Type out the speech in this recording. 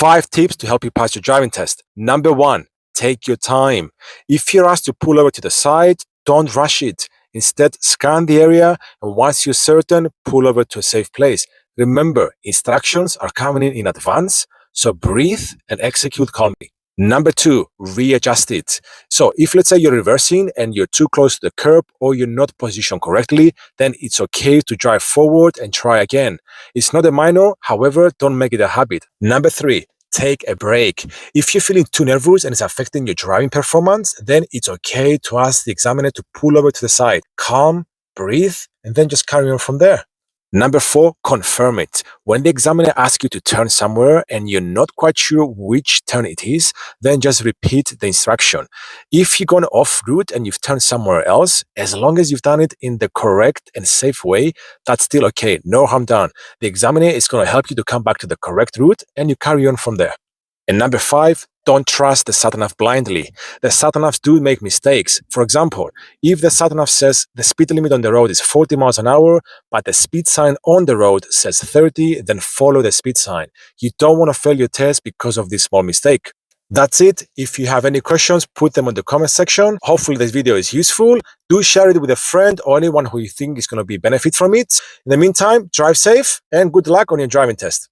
5 tips to help you pass your driving test. Number 1, take your time. If you're asked to pull over to the side, don't rush it. Instead, scan the area, and once you're certain, pull over to a safe place. Remember, instructions are coming in advance, so breathe and execute calmly. Number 2, readjust it. So if let's say you're reversing and you're too close to the curb or you're not positioned correctly, then it's okay to drive forward and try again. It's not a minor, however, don't make it a habit. Number 3, take a break. If you're feeling too nervous and it's affecting your driving performance, then it's okay to ask the examiner to pull over to the side. Calm, breathe, and then just carry on from there. Number 4, confirm it. When the examiner asks you to turn somewhere and you're not quite sure which turn it is, then just repeat the instruction. If you're going off route and you've turned somewhere else, as long as you've done it in the correct and safe way, that's still okay. No harm done. The examiner is going to help you to come back to the correct route and you carry on from there. And number 5, don't trust the sat-nav blindly. The sat-navs do make mistakes. For example, if the sat-nav says the speed limit on the road is 40 miles an hour, but the speed sign on the road says 30, then follow the speed sign. You don't want to fail your test because of this small mistake. That's it. If you have any questions, put them in the comment section. Hopefully this video is useful. Do share it with a friend or anyone who you think is going to be benefit from it. In the meantime, drive safe and good luck on your driving test.